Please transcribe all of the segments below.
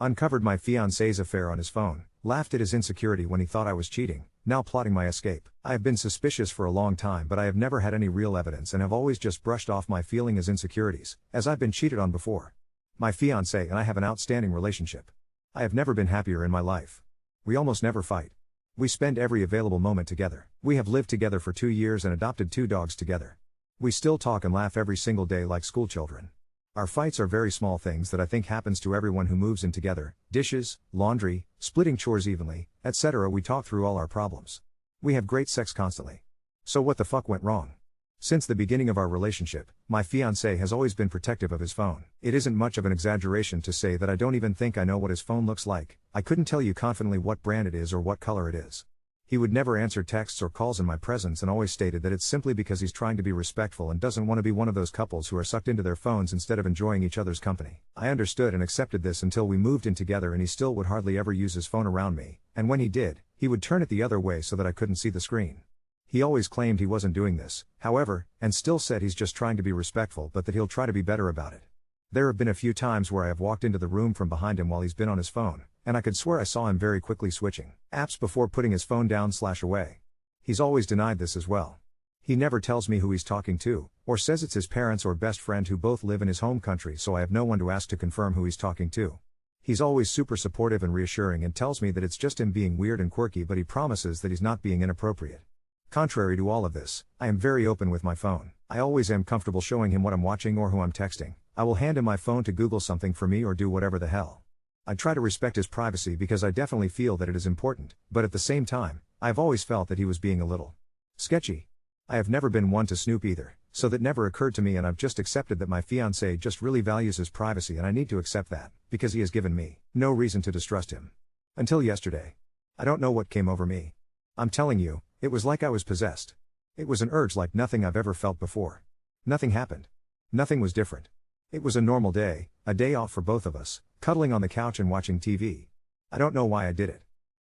Uncovered my fiancé's affair on his phone, laughed at his insecurity when he thought I was cheating, now plotting my escape. I have been suspicious for a long time, but I have never had any real evidence and have always just brushed off my feeling as insecurities, as I've been cheated on before. My fiancé and I have an outstanding relationship. I have never been happier in my life. We almost never fight. We spend every available moment together. We have lived together for 2 years and adopted 2 dogs together. We still talk and laugh every single day like schoolchildren. Our fights are very small things that I think happens to everyone who moves in together: dishes, laundry, splitting chores evenly, etc. We talk through all our problems. We have great sex constantly. So what the fuck went wrong? Since the beginning of our relationship, my fiancé has always been protective of his phone. It isn't much of an exaggeration to say that I don't even think I know what his phone looks like. I couldn't tell you confidently what brand it is or what color it is. He would never answer texts or calls in my presence and always stated that it's simply because he's trying to be respectful and doesn't want to be one of those couples who are sucked into their phones instead of enjoying each other's company. I understood and accepted this until we moved in together, and he still would hardly ever use his phone around me, and when he did, he would turn it the other way so that I couldn't see the screen. He always claimed he wasn't doing this, however, and still said he's just trying to be respectful but that he'll try to be better about it. There have been a few times where I have walked into the room from behind him while he's been on his phone, and I could swear I saw him very quickly switching apps before putting his phone down/away. He's always denied this as well. He never tells me who he's talking to, or says it's his parents or best friend who both live in his home country, so I have no one to ask to confirm who he's talking to. He's always super supportive and reassuring and tells me that it's just him being weird and quirky, but he promises that he's not being inappropriate. Contrary to all of this, I am very open with my phone. I always am comfortable showing him what I'm watching or who I'm texting. I will hand him my phone to Google something for me or do whatever the hell. I try to respect his privacy because I definitely feel that it is important, but at the same time, I've always felt that he was being a little sketchy. I have never been one to snoop either, so that never occurred to me, and I've just accepted that my fiancé just really values his privacy, and I need to accept that, because he has given me no reason to distrust him. Until yesterday. I don't know what came over me. I'm telling you, it was like I was possessed. It was an urge like nothing I've ever felt before. Nothing happened. Nothing was different. It was a normal day, a day off for both of us, cuddling on the couch and watching TV. I don't know why I did it.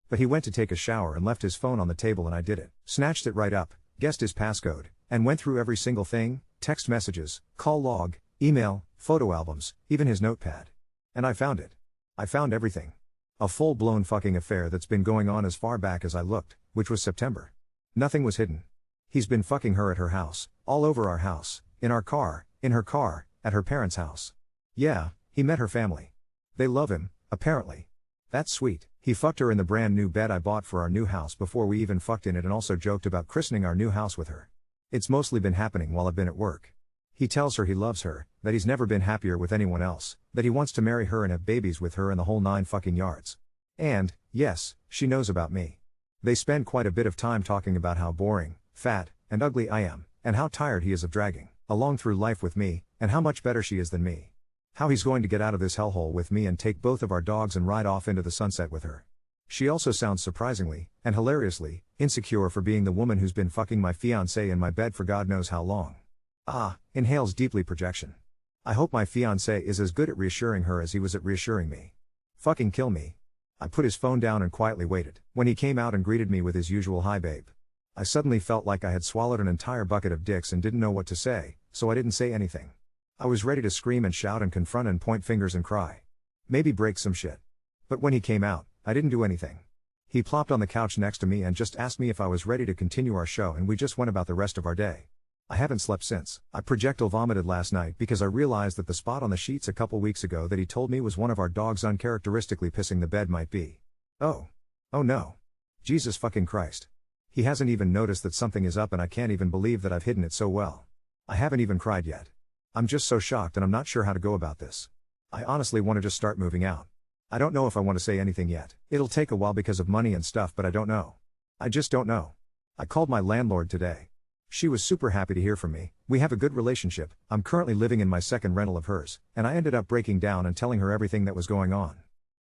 But he went to take a shower and left his phone on the table, and I did it. Snatched it right up, guessed his passcode, and went through every single thing: text messages, call log, email, photo albums, even his notepad. And I found it. I found everything. A full-blown fucking affair that's been going on as far back as I looked, which was September. Nothing was hidden. He's been fucking her at her house, all over our house, in our car, in her car, at her parents' house. Yeah, he met her family. They love him, apparently. That's sweet. He fucked her in the brand new bed I bought for our new house before we even fucked in it, and also joked about christening our new house with her. It's mostly been happening while I've been at work. He tells her he loves her, that he's never been happier with anyone else, that he wants to marry her and have babies with her and the whole 9 fucking yards. And, yes, she knows about me. They spend quite a bit of time talking about how boring, fat, and ugly I am, and how tired he is of dragging along through life with me, and how much better she is than me. How he's going to get out of this hellhole with me and take both of our dogs and ride off into the sunset with her. She also sounds surprisingly, and hilariously, insecure for being the woman who's been fucking my fiancé in my bed for God knows how long. Inhales deeply projection. I hope my fiancé is as good at reassuring her as he was at reassuring me. Fucking kill me. I put his phone down and quietly waited. When he came out and greeted me with his usual "Hi babe," I suddenly felt like I had swallowed an entire bucket of dicks and didn't know what to say, so I didn't say anything. I was ready to scream and shout and confront and point fingers and cry. Maybe break some shit. But when he came out, I didn't do anything. He plopped on the couch next to me and just asked me if I was ready to continue our show, and we just went about the rest of our day. I haven't slept since. I projectile vomited last night because I realized that the spot on the sheets a couple weeks ago that he told me was one of our dogs uncharacteristically pissing the bed might be. Oh no. Jesus fucking Christ. He hasn't even noticed that something is up, and I can't even believe that I've hidden it so well. I haven't even cried yet. I'm just so shocked, and I'm not sure how to go about this. I honestly want to just start moving out. I don't know if I want to say anything yet. It'll take a while because of money and stuff, but I don't know. I just don't know. I called my landlord today. She was super happy to hear from me. We have a good relationship. I'm currently living in my second rental of hers, and I ended up breaking down and telling her everything that was going on.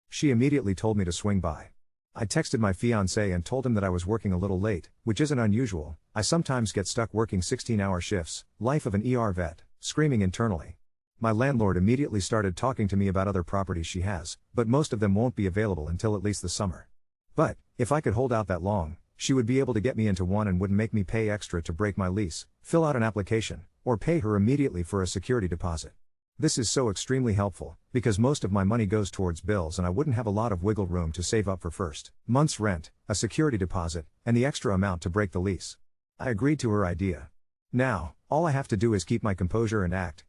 She immediately told me to swing by. I texted my fiancé and told him that I was working a little late, which isn't unusual. I sometimes get stuck working 16-hour shifts, life of an ER vet, screaming internally. My landlord immediately started talking to me about other properties she has, but most of them won't be available until at least the summer. But, if I could hold out that long, she would be able to get me into one and wouldn't make me pay extra to break my lease, fill out an application, or pay her immediately for a security deposit. This is so extremely helpful, because most of my money goes towards bills and I wouldn't have a lot of wiggle room to save up for first month's rent, a security deposit, and the extra amount to break the lease. I agreed to her idea. Now, all I have to do is keep my composure and act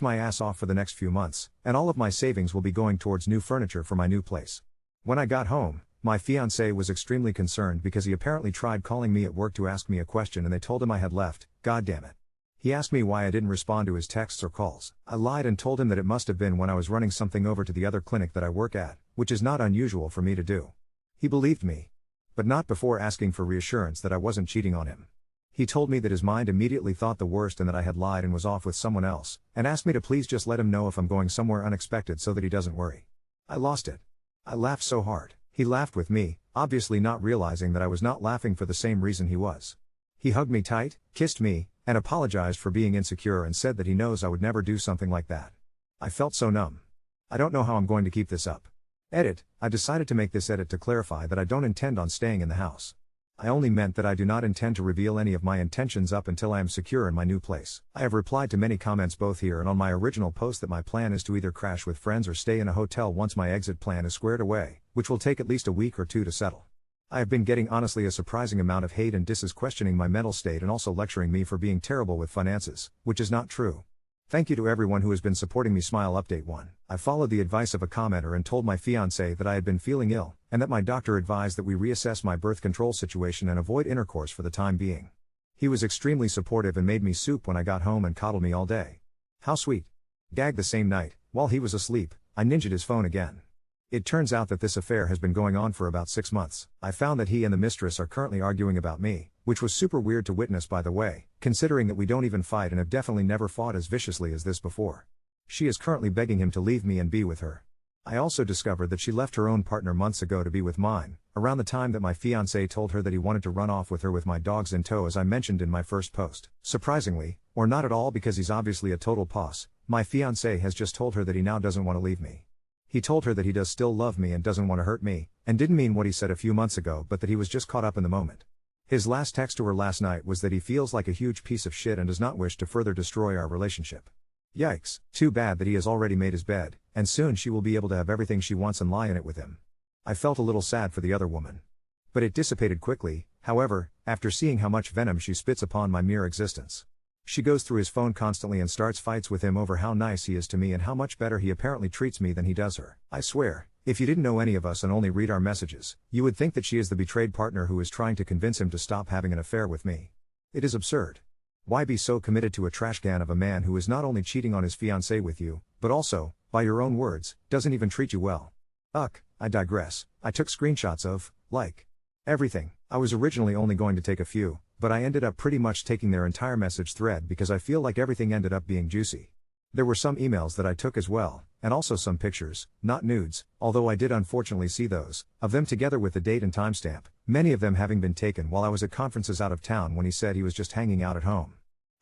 my ass off for the next few months, and all of my savings will be going towards new furniture for my new place. When I got home, my fiancé was extremely concerned because he apparently tried calling me at work to ask me a question and they told him I had left. God damn it. He asked me why I didn't respond to his texts or calls. I lied and told him that it must have been when I was running something over to the other clinic that I work at, which is not unusual for me to do. He believed me. But not before asking for reassurance that I wasn't cheating on him. He told me that his mind immediately thought the worst and that I had lied and was off with someone else, and asked me to please just let him know if I'm going somewhere unexpected so that he doesn't worry. I lost it. I laughed so hard. He laughed with me, obviously not realizing that I was not laughing for the same reason he was. He hugged me tight, kissed me, and apologized for being insecure and said that he knows I would never do something like that. I felt so numb. I don't know how I'm going to keep this up. Edit, I decided to make this edit to clarify that I don't intend on staying in the house. I only meant that I do not intend to reveal any of my intentions up until I am secure in my new place. I have replied to many comments both here and on my original post that my plan is to either crash with friends or stay in a hotel once my exit plan is squared away, which will take at least a week or two to settle. I have been getting honestly a surprising amount of hate and disses questioning my mental state and also lecturing me for being terrible with finances, which is not true. Thank you to everyone who has been supporting me. Smile update 1. I followed the advice of a commenter and told my fiancé that I had been feeling ill, and that my doctor advised that we reassess my birth control situation and avoid intercourse for the time being. He was extremely supportive and made me soup when I got home and coddled me all day. How sweet. Gag the same night, while he was asleep, I ninja'd his phone again. It turns out that this affair has been going on for about 6 months. I found that he and the mistress are currently arguing about me, which was super weird to witness by the way, considering that we don't even fight and have definitely never fought as viciously as this before. She is currently begging him to leave me and be with her. I also discovered that she left her own partner months ago to be with mine, around the time that my fiancé told her that he wanted to run off with her with my dogs in tow as I mentioned in my first post. Surprisingly, or not at all because he's obviously a total puss, my fiancé has just told her that he now doesn't want to leave me. He told her that he does still love me and doesn't want to hurt me, and didn't mean what he said a few months ago but that he was just caught up in the moment. His last text to her last night was that he feels like a huge piece of shit and does not wish to further destroy our relationship. Yikes, too bad that he has already made his bed, and soon she will be able to have everything she wants and lie in it with him. I felt a little sad for the other woman. But it dissipated quickly, however, after seeing how much venom she spits upon my mere existence. She goes through his phone constantly and starts fights with him over how nice he is to me and how much better he apparently treats me than he does her. I swear, if you didn't know any of us and only read our messages, you would think that she is the betrayed partner who is trying to convince him to stop having an affair with me. It is absurd. Why be so committed to a trash can of a man who is not only cheating on his fiancée with you, but also, by your own words, doesn't even treat you well? I digress. I took screenshots of, everything. I was originally only going to take a few, but I ended up pretty much taking their entire message thread because I feel like everything ended up being juicy. There were some emails that I took as well, and also some pictures, not nudes, although I did unfortunately see those, of them together with the date and timestamp, many of them having been taken while I was at conferences out of town when he said he was just hanging out at home.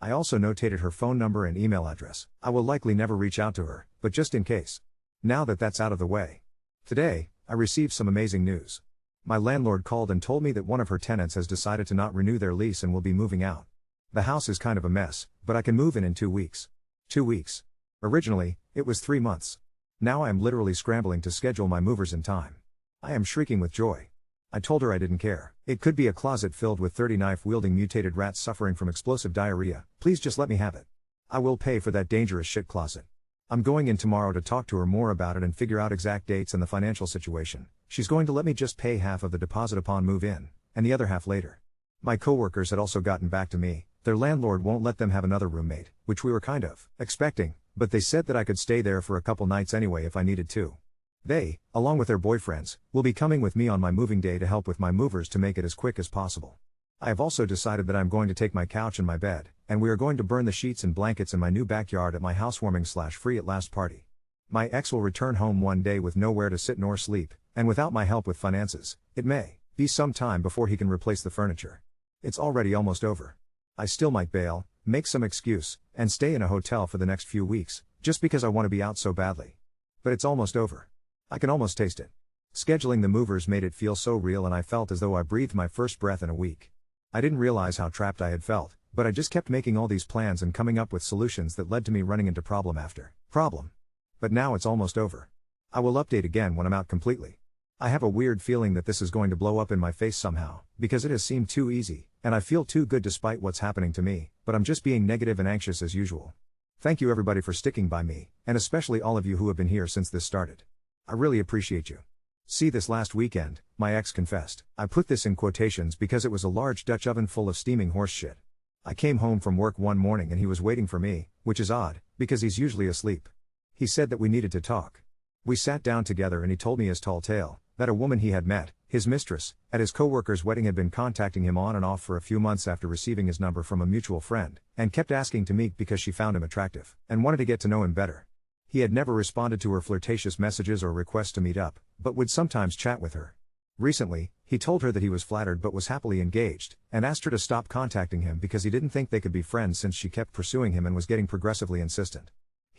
I also notated her phone number and email address. I will likely never reach out to her, but just in case. Now that that's out of the way. Today, I received some amazing news. My landlord called and told me that one of her tenants has decided to not renew their lease and will be moving out. The house is kind of a mess, but I can move in 2 weeks. 2 weeks. Originally, it was 3 months. Now I am literally scrambling to schedule my movers in time. I am shrieking with joy. I told her I didn't care. It could be a closet filled with 30 knife-wielding mutated rats suffering from explosive diarrhea. Please just let me have it. I will pay for that dangerous shit closet. I'm going in tomorrow to talk to her more about it and figure out exact dates and the financial situation. She's going to let me just pay half of the deposit upon move-in, and the other half later. My coworkers had also gotten back to me. Their landlord won't let them have another roommate, which we were kind of expecting, but they said that I could stay there for a couple nights anyway if I needed to. They, along with their boyfriends, will be coming with me on my moving day to help with my movers to make it as quick as possible. I have also decided that I'm going to take my couch and my bed, and we are going to burn the sheets and blankets in my new backyard at my housewarming/free at last party. My ex will return home one day with nowhere to sit nor sleep, and without my help with finances, it may be some time before he can replace the furniture. It's already almost over. I still might bail, make some excuse, and stay in a hotel for the next few weeks, just because I want to be out so badly. But it's almost over. I can almost taste it. Scheduling the movers made it feel so real and I felt as though I breathed my first breath in a week. I didn't realize how trapped I had felt, but I just kept making all these plans and coming up with solutions that led to me running into problem after problem. But now it's almost over. I will update again when I'm out completely. I have a weird feeling that this is going to blow up in my face somehow, because it has seemed too easy, and I feel too good despite what's happening to me, but I'm just being negative and anxious as usual. Thank you everybody for sticking by me, and especially all of you who have been here since this started. I really appreciate you. See, this last weekend, my ex confessed. I put this in quotations because it was a large Dutch oven full of steaming horse shit. I came home from work one morning and he was waiting for me, which is odd, because he's usually asleep. He said that we needed to talk. We sat down together and he told me his tall tale, that a woman he had met, his mistress, at his co-worker's wedding had been contacting him on and off for a few months after receiving his number from a mutual friend, and kept asking to meet because she found him attractive, and wanted to get to know him better. He had never responded to her flirtatious messages or requests to meet up, but would sometimes chat with her. Recently, he told her that he was flattered but was happily engaged, and asked her to stop contacting him because he didn't think they could be friends since she kept pursuing him and was getting progressively insistent.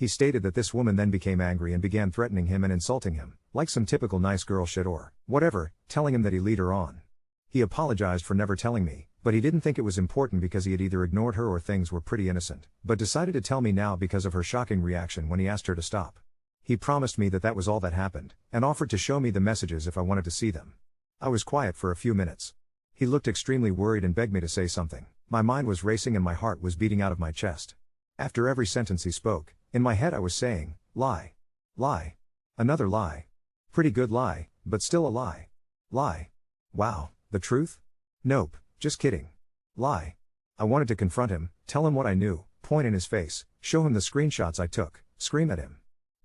He stated that this woman then became angry and began threatening him and insulting him, like some typical nice girl shit or whatever, telling him that he'd lead her on. He apologized for never telling me, but he didn't think it was important because he had either ignored her or things were pretty innocent, but decided to tell me now because of her shocking reaction when he asked her to stop. He promised me that that was all that happened, and offered to show me the messages if I wanted to see them. I was quiet for a few minutes. He looked extremely worried and begged me to say something. My mind was racing and my heart was beating out of my chest. After every sentence he spoke, in my head I was saying, lie. Lie. Another lie. Pretty good lie, but still a lie. Lie. Wow, the truth? Nope, just kidding. Lie. I wanted to confront him, tell him what I knew, point in his face, show him the screenshots I took, scream at him.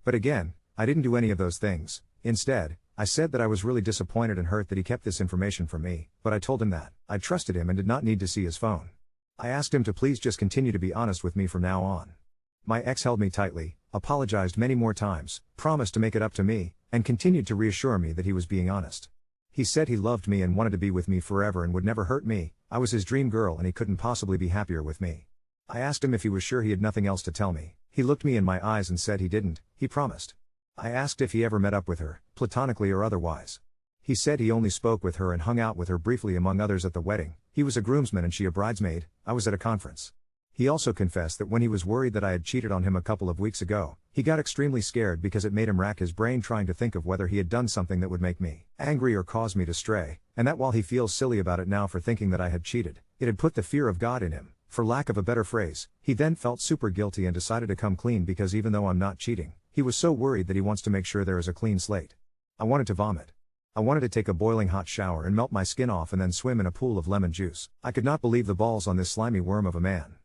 But again, I didn't do any of those things. Instead, I said that I was really disappointed and hurt that he kept this information from me, but I told him that I trusted him and did not need to see his phone. I asked him to please just continue to be honest with me from now on. My ex held me tightly, apologized many more times, promised to make it up to me, and continued to reassure me that he was being honest. He said he loved me and wanted to be with me forever and would never hurt me. I was his dream girl and he couldn't possibly be happier with me. I asked him if he was sure he had nothing else to tell me. He looked me in my eyes and said he didn't, he promised. I asked if he ever met up with her, platonically or otherwise. He said he only spoke with her and hung out with her briefly among others at the wedding. He was a groomsman and she a bridesmaid. I was at a conference. He also confessed that when he was worried that I had cheated on him a couple of weeks ago, he got extremely scared because it made him rack his brain trying to think of whether he had done something that would make me angry or cause me to stray, and that while he feels silly about it now for thinking that I had cheated, it had put the fear of God in him, for lack of a better phrase. He then felt super guilty and decided to come clean because even though I'm not cheating, he was so worried that he wants to make sure there is a clean slate. I wanted to vomit. I wanted to take a boiling hot shower and melt my skin off and then swim in a pool of lemon juice. I could not believe the balls on this slimy worm of a man.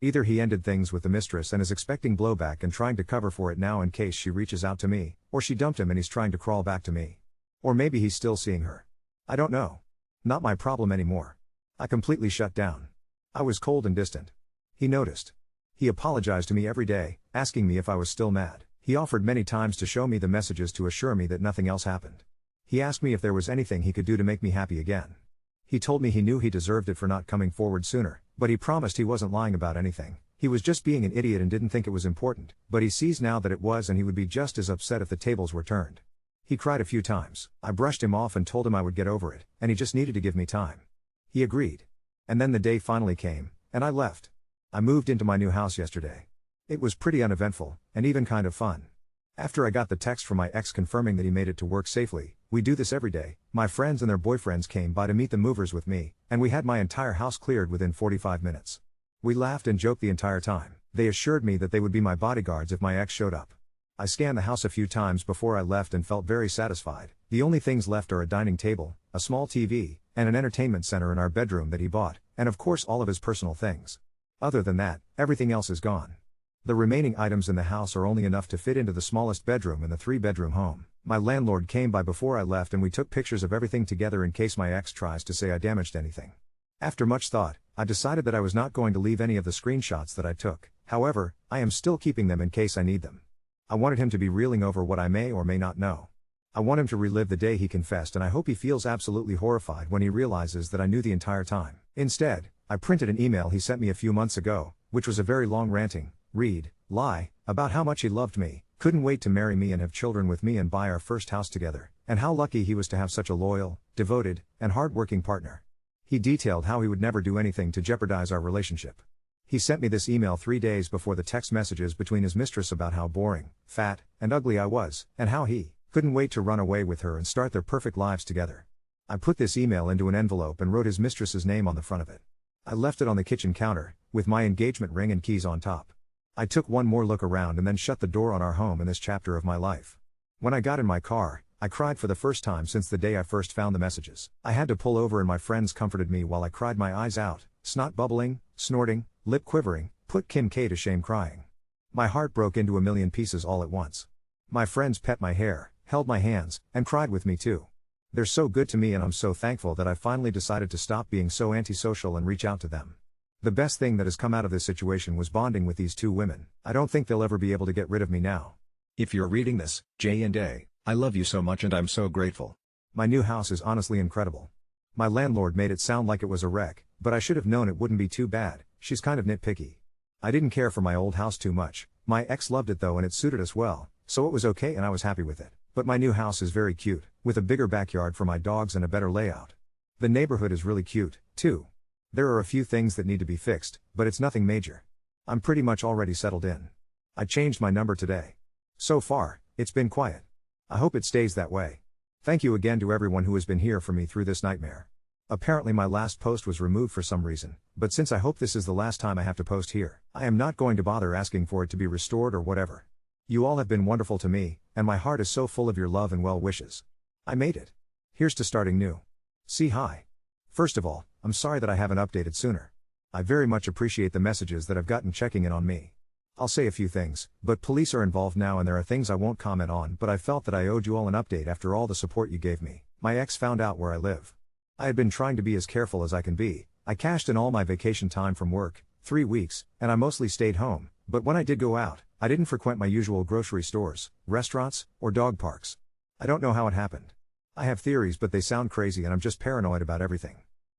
Either he ended things with the mistress and is expecting blowback and trying to cover for it now in case she reaches out to me, or she dumped him and he's trying to crawl back to me. Or maybe he's still seeing her. I don't know. Not my problem anymore. I completely shut down. I was cold and distant. He noticed. He apologized to me every day, asking me if I was still mad. He offered many times to show me the messages to assure me that nothing else happened. He asked me if there was anything he could do to make me happy again. He told me he knew he deserved it for not coming forward sooner, but he promised he wasn't lying about anything. He was just being an idiot and didn't think it was important, but he sees now that it was and he would be just as upset if the tables were turned. He cried a few times. I brushed him off and told him I would get over it, and he just needed to give me time. He agreed. And then the day finally came, and I left. I moved into my new house yesterday. It was pretty uneventful, and even kind of fun. After I got the text from my ex confirming that he made it to work safely, we do this every day, my friends and their boyfriends came by to meet the movers with me, and we had my entire house cleared within 45 minutes. We laughed and joked the entire time. They assured me that they would be my bodyguards if my ex showed up. I scanned the house a few times before I left and felt very satisfied. The only things left are a dining table, a small TV, and an entertainment center in our bedroom that he bought, and of course all of his personal things. Other than that, everything else is gone. The remaining items in the house are only enough to fit into the smallest bedroom in the 3-bedroom home. My landlord came by before I left and we took pictures of everything together in case my ex tries to say I damaged anything. After much thought, I decided that I was not going to leave any of the screenshots that I took. However, I am still keeping them in case I need them. I wanted him to be reeling over what I may or may not know. I want him to relive the day he confessed and I hope he feels absolutely horrified when he realizes that I knew the entire time. Instead, I printed an email he sent me a few months ago, which was a very long ranting, lie, about how much he loved me, couldn't wait to marry me and have children with me and buy our first house together, and how lucky he was to have such a loyal, devoted, and hard-working partner. He detailed how he would never do anything to jeopardize our relationship. He sent me this email 3 days before the text messages between his mistress about how boring, fat, and ugly I was, and how he couldn't wait to run away with her and start their perfect lives together. I put this email into an envelope and wrote his mistress's name on the front of it. I left it on the kitchen counter, with my engagement ring and keys on top. I took one more look around and then shut the door on our home in this chapter of my life. When I got in my car, I cried for the first time since the day I first found the messages. I had to pull over and my friends comforted me while I cried my eyes out, snot bubbling, snorting, lip quivering, put Kim K to shame crying. My heart broke into a million pieces all at once. My friends pet my hair, held my hands, and cried with me too. They're so good to me and I'm so thankful that I finally decided to stop being so antisocial and reach out to them. The best thing that has come out of this situation was bonding with these two women. I don't think they'll ever be able to get rid of me now. If you're reading this, J and A, I love you so much and I'm so grateful. My new house is honestly incredible. My landlord made it sound like it was a wreck, but I should have known it wouldn't be too bad. She's kind of nitpicky. I didn't care for my old house too much. My ex loved it though and it suited us well, so it was okay and I was happy with it. But my new house is very cute, with a bigger backyard for my dogs and a better layout. The neighborhood is really cute, too. There are a few things that need to be fixed, but it's nothing major. I'm pretty much already settled in. I changed my number today. So far, it's been quiet. I hope it stays that way. Thank you again to everyone who has been here for me through this nightmare. Apparently my last post was removed for some reason, but since I hope this is the last time I have to post here, I am not going to bother asking for it to be restored or whatever. You all have been wonderful to me, and my heart is so full of your love and well wishes. I made it. Here's to starting new. See hi. First of all, I'm sorry that I haven't updated sooner. I very much appreciate the messages that I've gotten checking in on me. I'll say a few things, but police are involved now and there are things I won't comment on, but I felt that I owed you all an update after all the support you gave me. My ex found out where I live. I had been trying to be as careful as I can be. I cashed in all my vacation time from work, 3 weeks, and I mostly stayed home, but when I did go out, I didn't frequent my usual grocery stores, restaurants, or dog parks. I don't know how it happened. I have theories but they sound crazy and I'm just paranoid about everything.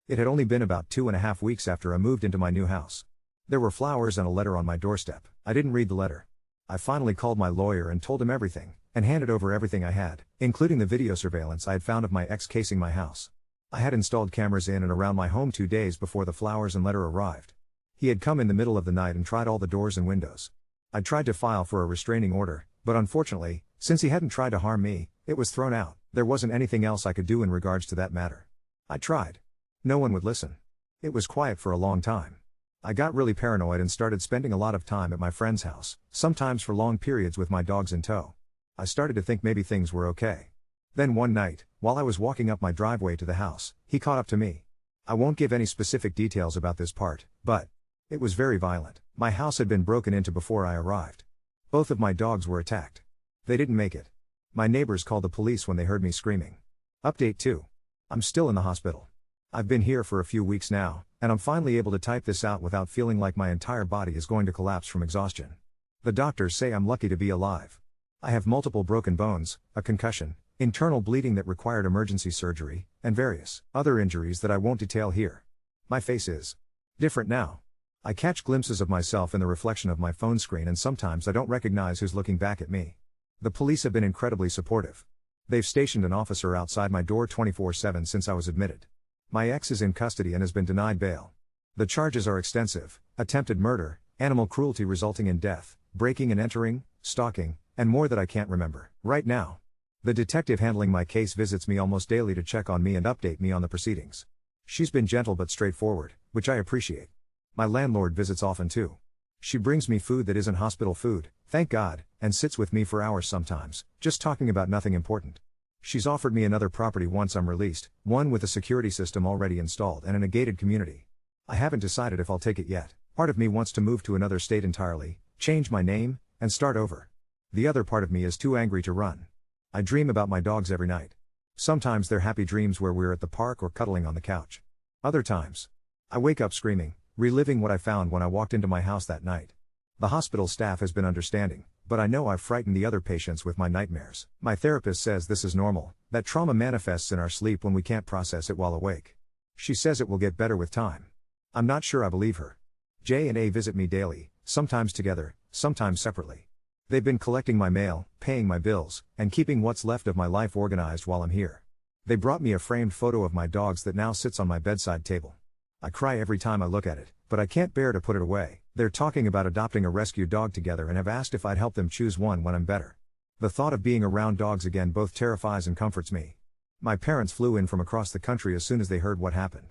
It had only been about 2.5 weeks after I moved into my new house. There were flowers and a letter on my doorstep. I didn't read the letter. I finally called my lawyer and told him everything, and handed over everything I had, including the video surveillance I had found of my ex casing my house. I had installed cameras in and around my home 2 days before the flowers and letter arrived. He had come in the middle of the night and tried all the doors and windows. I tried to file for a restraining order, but unfortunately, since he hadn't tried to harm me, it was thrown out. There wasn't anything else I could do in regards to that matter. I tried. No one would listen. It was quiet for a long time. I got really paranoid and started spending a lot of time at my friend's house, sometimes for long periods with my dogs in tow. I started to think maybe things were okay. Then one night, while I was walking up my driveway to the house, he caught up to me. I won't give any specific details about this part, but it was very violent. My house had been broken into before I arrived. Both of my dogs were attacked. They didn't make it. My neighbors called the police when they heard me screaming. Update 2. I'm still in the hospital. I've been here for a few weeks now, and I'm finally able to type this out without feeling like my entire body is going to collapse from exhaustion. The doctors say I'm lucky to be alive. I have multiple broken bones, a concussion, internal bleeding that required emergency surgery, and various other injuries that I won't detail here. My face is different now. I catch glimpses of myself in the reflection of my phone screen and sometimes I don't recognize who's looking back at me. The police have been incredibly supportive. They've stationed an officer outside my door 24/7 since I was admitted. My ex is in custody and has been denied bail. The charges are extensive: attempted murder, animal cruelty resulting in death, breaking and entering, stalking, and more that I can't remember right now. The detective handling my case visits me almost daily to check on me and update me on the proceedings. She's been gentle but straightforward, which I appreciate. My landlord visits often too. She brings me food that isn't hospital food, thank God, and sits with me for hours sometimes, just talking about nothing important. She's offered me another property once I'm released, one with a security system already installed and in a gated community. I haven't decided if I'll take it yet. Part of me wants to move to another state entirely, change my name, and start over. The other part of me is too angry to run. I dream about my dogs every night. Sometimes they're happy dreams where we're at the park or cuddling on the couch. Other times, I wake up screaming, reliving what I found when I walked into my house that night. The hospital staff has been understanding, but I know I've frightened the other patients with my nightmares. My therapist says this is normal, that trauma manifests in our sleep when we can't process it while awake. She says it will get better with time. I'm not sure I believe her. J and A visit me daily, sometimes together, sometimes separately. They've been collecting my mail, paying my bills, and keeping what's left of my life organized while I'm here. They brought me a framed photo of my dogs that now sits on my bedside table. I cry every time I look at it, but I can't bear to put it away. They're talking about adopting a rescue dog together and have asked if I'd help them choose one when I'm better. The thought of being around dogs again both terrifies and comforts me. My parents flew in from across the country as soon as they heard what happened.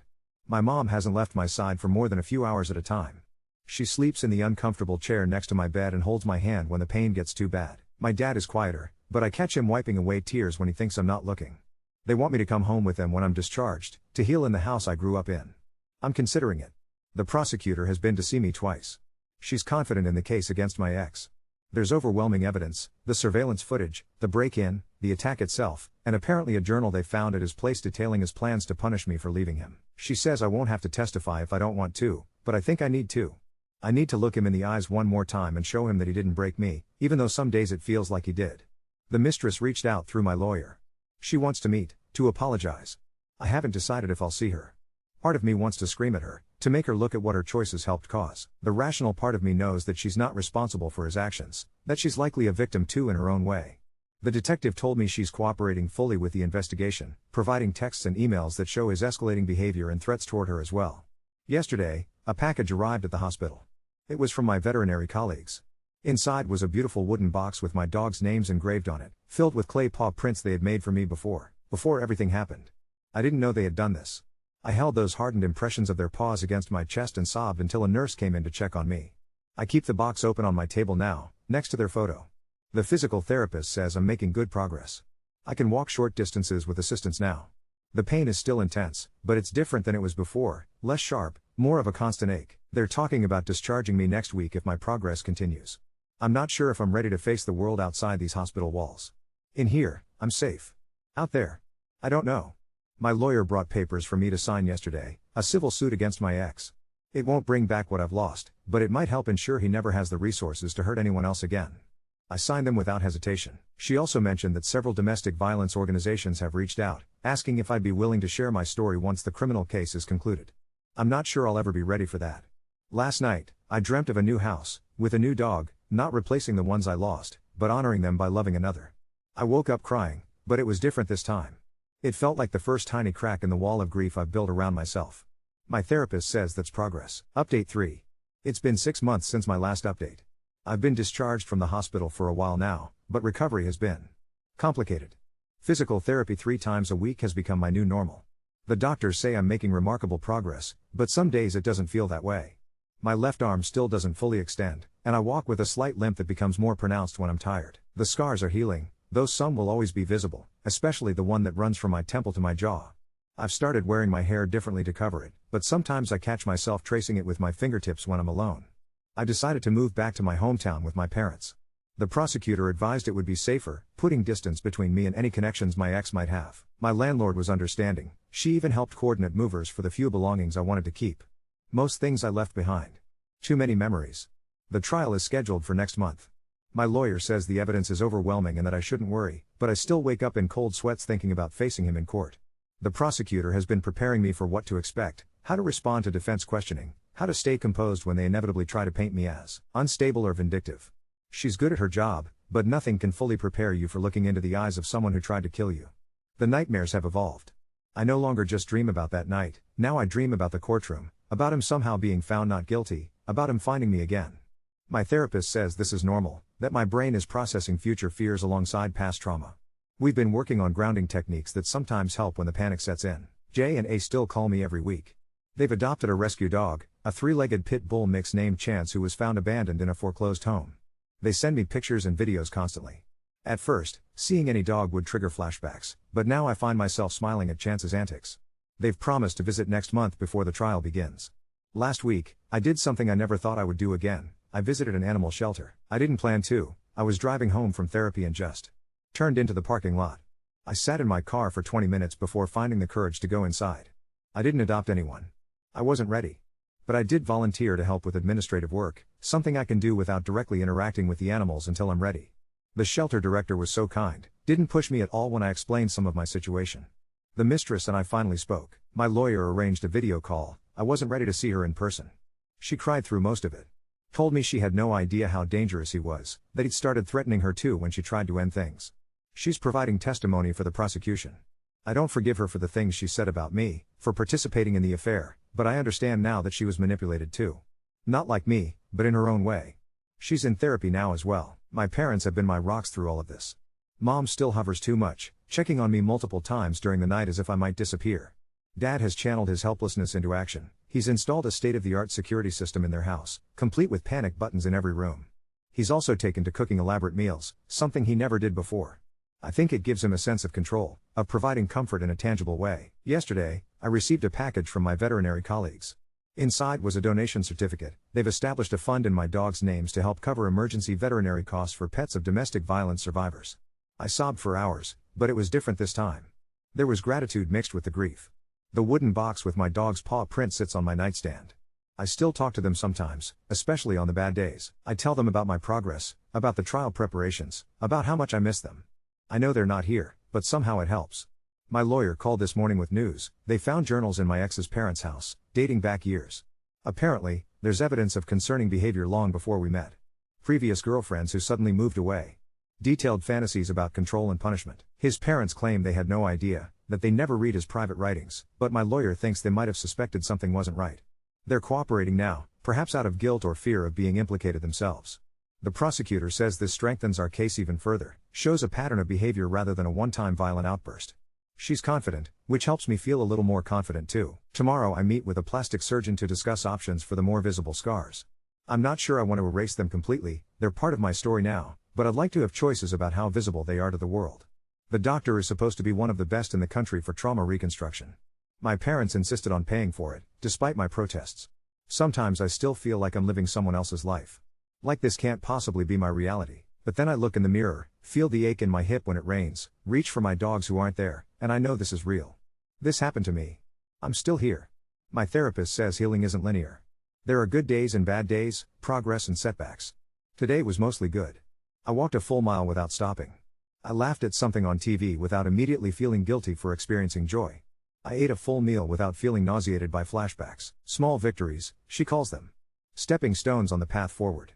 My mom hasn't left my side for more than a few hours at a time. She sleeps in the uncomfortable chair next to my bed and holds my hand when the pain gets too bad. My dad is quieter, but I catch him wiping away tears when he thinks I'm not looking. They want me to come home with them when I'm discharged, to heal in the house I grew up in. I'm considering it. The prosecutor has been to see me twice. She's confident in the case against my ex. There's overwhelming evidence, the surveillance footage, the break-in, the attack itself, and apparently a journal they found at his place detailing his plans to punish me for leaving him. She says I won't have to testify if I don't want to, but I think I need to. I need to look him in the eyes one more time and show him that he didn't break me, even though some days it feels like he did. The mistress reached out through my lawyer. She wants to meet, to apologize. I haven't decided if I'll see her. Part of me wants to scream at her, to make her look at what her choices helped cause. The rational part of me knows that she's not responsible for his actions, that she's likely a victim too in her own way. The detective told me she's cooperating fully with the investigation, providing texts and emails that show his escalating behavior and threats toward her as well. Yesterday, a package arrived at the hospital. It was from my veterinary colleagues. Inside was a beautiful wooden box with my dog's names engraved on it, filled with clay paw prints they had made for me before everything happened. I didn't know they had done this. I held those hardened impressions of their paws against my chest and sobbed until a nurse came in to check on me. I keep the box open on my table now, next to their photo. The physical therapist says I'm making good progress. I can walk short distances with assistance now. The pain is still intense, but it's different than it was before, less sharp, more of a constant ache. They're talking about discharging me next week if my progress continues. I'm not sure if I'm ready to face the world outside these hospital walls. In here, I'm safe. Out there, I don't know. My lawyer brought papers for me to sign yesterday, a civil suit against my ex. It won't bring back what I've lost, but it might help ensure he never has the resources to hurt anyone else again. I signed them without hesitation. She also mentioned that several domestic violence organizations have reached out, asking if I'd be willing to share my story once the criminal case is concluded. I'm not sure I'll ever be ready for that. Last night, I dreamt of a new house, with a new dog, not replacing the ones I lost, but honoring them by loving another. I woke up crying, but it was different this time. It felt like the first tiny crack in the wall of grief I've built around myself. My therapist says that's progress. Update 3. It's been 6 months since my last update. I've been discharged from the hospital for a while now, but recovery has been complicated. Physical therapy 3 times a week has become my new normal. The doctors say I'm making remarkable progress, but some days it doesn't feel that way. My left arm still doesn't fully extend, and I walk with a slight limp that becomes more pronounced when I'm tired. The scars are healing, though some will always be visible, especially the one that runs from my temple to my jaw. I've started wearing my hair differently to cover it, but sometimes I catch myself tracing it with my fingertips when I'm alone. I decided to move back to my hometown with my parents. The prosecutor advised it would be safer, putting distance between me and any connections my ex might have. My landlord was understanding. She even helped coordinate movers for the few belongings I wanted to keep. Most things I left behind. Too many memories. The trial is scheduled for next month. My lawyer says the evidence is overwhelming and that I shouldn't worry, but I still wake up in cold sweats thinking about facing him in court. The prosecutor has been preparing me for what to expect, how to respond to defense questioning, how to stay composed when they inevitably try to paint me as unstable or vindictive. She's good at her job, but nothing can fully prepare you for looking into the eyes of someone who tried to kill you. The nightmares have evolved. I no longer just dream about that night, now I dream about the courtroom, about him somehow being found not guilty, about him finding me again. My therapist says this is normal, that my brain is processing future fears alongside past trauma. We've been working on grounding techniques that sometimes help when the panic sets in. J and A still call me every week. They've adopted a rescue dog, a 3-legged pit bull mix named Chance who was found abandoned in a foreclosed home. They send me pictures and videos constantly. At first, seeing any dog would trigger flashbacks, but now I find myself smiling at Chance's antics. They've promised to visit next month before the trial begins. Last week, I did something I never thought I would do again. I visited an animal shelter. I didn't plan to. I was driving home from therapy and just turned into the parking lot. I sat in my car for 20 minutes before finding the courage to go inside. I didn't adopt anyone. I wasn't ready. But I did volunteer to help with administrative work, something I can do without directly interacting with the animals until I'm ready. The shelter director was so kind, didn't push me at all when I explained some of my situation. The mistress and I finally spoke. My lawyer arranged a video call. I wasn't ready to see her in person. She cried through most of it. Told me she had no idea how dangerous he was, that he'd started threatening her too when she tried to end things. She's providing testimony for the prosecution. I don't forgive her for the things she said about me, for participating in the affair, but I understand now that she was manipulated too. Not like me, but in her own way. She's in therapy now as well. My parents have been my rocks through all of this. Mom still hovers too much, checking on me multiple times during the night as if I might disappear. Dad has channeled his helplessness into action. He's installed a state-of-the-art security system in their house, complete with panic buttons in every room. He's also taken to cooking elaborate meals, something he never did before. I think it gives him a sense of control, of providing comfort in a tangible way. Yesterday, I received a package from my veterinary colleagues. Inside was a donation certificate. They've established a fund in my dog's names to help cover emergency veterinary costs for pets of domestic violence survivors. I sobbed for hours, but it was different this time. There was gratitude mixed with the grief. The wooden box with my dog's paw print sits on my nightstand. I still talk to them sometimes, especially on the bad days. I tell them about my progress, about the trial preparations, about how much I miss them. I know they're not here, but somehow it helps. My lawyer called this morning with news. They found journals in my ex's parents' house, dating back years. Apparently, there's evidence of concerning behavior long before we met. Previous girlfriends who suddenly moved away. Detailed fantasies about control and punishment. His parents claim they had no idea, that they never read his private writings, but my lawyer thinks they might have suspected something wasn't right. They're cooperating now, perhaps out of guilt or fear of being implicated themselves. The prosecutor says this strengthens our case even further, shows a pattern of behavior rather than a one-time violent outburst. She's confident, which helps me feel a little more confident too. Tomorrow I meet with a plastic surgeon to discuss options for the more visible scars. I'm not sure I want to erase them completely, they're part of my story now, but I'd like to have choices about how visible they are to the world. The doctor is supposed to be one of the best in the country for trauma reconstruction. My parents insisted on paying for it, despite my protests. Sometimes I still feel like I'm living someone else's life. Like this can't possibly be my reality, but then I look in the mirror, feel the ache in my hip when it rains, reach for my dogs who aren't there, and I know this is real. This happened to me. I'm still here. My therapist says healing isn't linear. There are good days and bad days, progress and setbacks. Today was mostly good. I walked a full mile without stopping. I laughed at something on TV without immediately feeling guilty for experiencing joy. I ate a full meal without feeling nauseated by flashbacks. Small victories, she calls them. Stepping stones on the path forward.